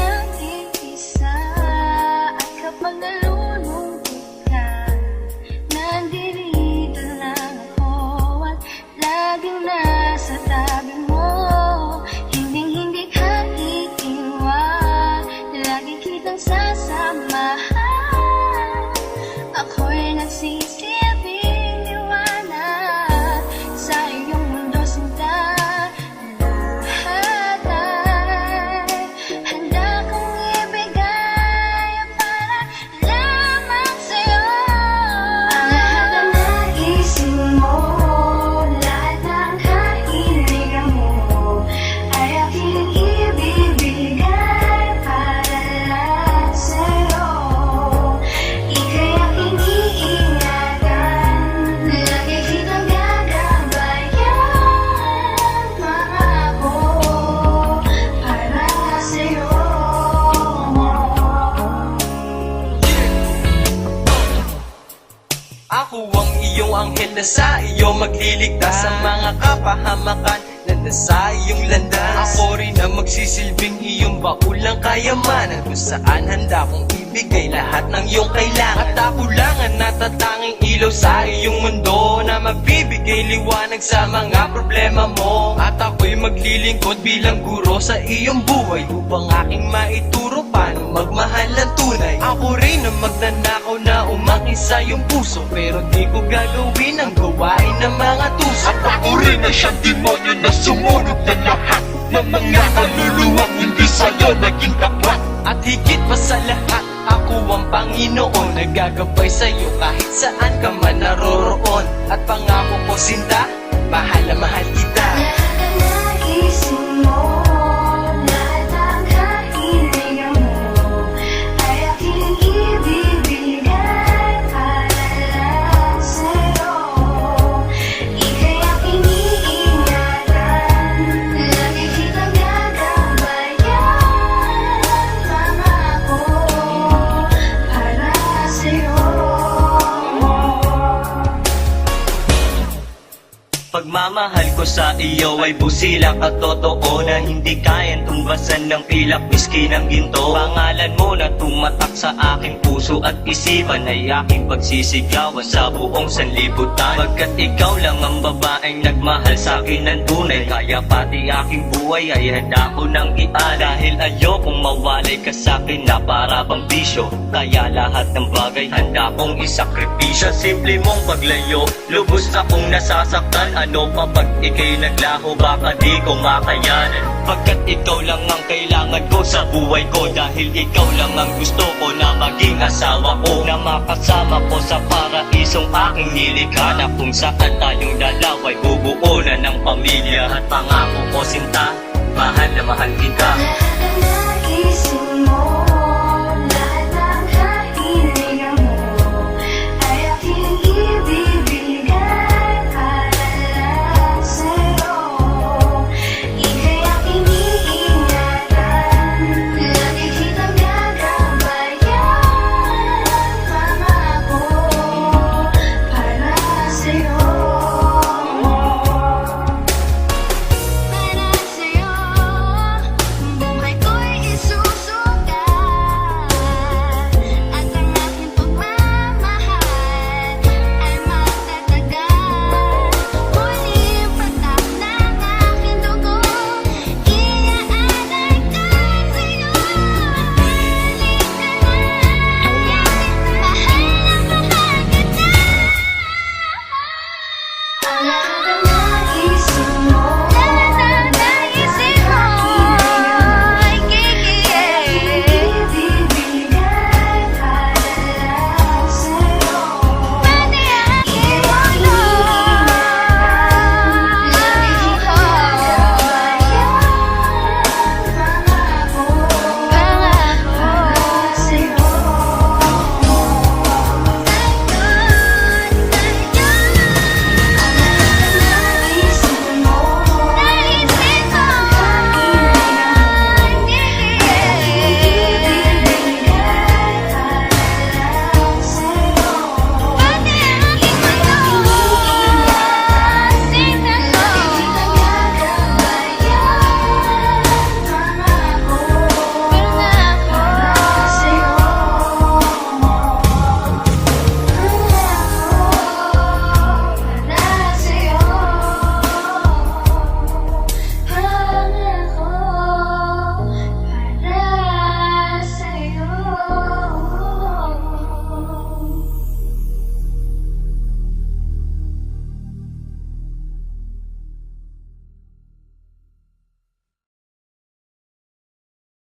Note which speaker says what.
Speaker 1: nag-iisa. At kapag nalulungkot ka, nandirito lang ako at laging nasa tabi mo. Hinding-hindi ka iiwan, lagi kitang sasamahan. Ako'y nagsisilbing liwanag sa iyong mundo, sinta. Lahat ay handa kong ibigay para lamang sa'yo. Ang lahat ng naisip mo, lahat ng kahilingan mo, ay aking ibibigay para lang sa'yo. Ika'y aking iingatan, lagi kitang gagabayan. Pangako para sa'yo.
Speaker 2: Ako ang iyong anghel na sa iyo magliligtas sa mga kapahamakan na nasa iyong landas. Ako rin ang magsisilbing iyong baulang kayamanan, kung saan handa kong ibigay lahat ng iyong kailangan. At ako lang ang natatanging ilaw sa iyong mundo na magbibigay liwanag sa mga problema mo. At ako'y maglilingkod bilang guro sa iyong buhay upang aking maituro paano magmahal ng tunay. Ako rin ang magnanakaw na umakin sa iyong puso, pero di ko gagawin ang gawain ng mga tuso.
Speaker 3: At ako rin ang siyang demonyo na sumunod na lahat ng mga kaluluwang hindi sa'yo naging tapat.
Speaker 2: At higit pa sa lahat, ako ang Panginoon, nagagabay sa'yo kahit saan ka man naroroon. At pangako ko, sinta, mahal na mahal kita.
Speaker 1: Lahat ng naisip mo, lahat ng kahilingan mo, ay aking ibibigay para lang sa'yo. Ika'y aking iingatan, lagi kitang gagabayan. Pangako para sa'yo.
Speaker 4: Pagmamahal ko sa iyo ay busilak at totoo na hindi kayang tumbasan ng pilak miski ng ginto. Pangalan mo na tumatak sa aking puso at isipan ay aking pagsisigawan sa buong sanlibutan. Pagkat ikaw lang ang babaeng nagmahal sa akin ng tunay, kaya pati aking buhay ay handa ko nang iaan. Dahil ayokong mawalay ka sa akin na para bang bisyo, kaya lahat ng bagay handa kong isakripisyo. Simple mong paglayo, lubos akong nasasaktan. Ano pa pag ika'y naglaho, baka di ko makayanan. Pagkat ikaw lang ang kailangan ko sa buhay ko, dahil ikaw lang ang gusto ko na maging asawa ko, na makasama ko sa paraisong aking nilikha, na kung saan tayong dalawa ay bubuo na ng pamilya. At pangako ko, sinta, mahal na mahal kita.
Speaker 1: Lahat ng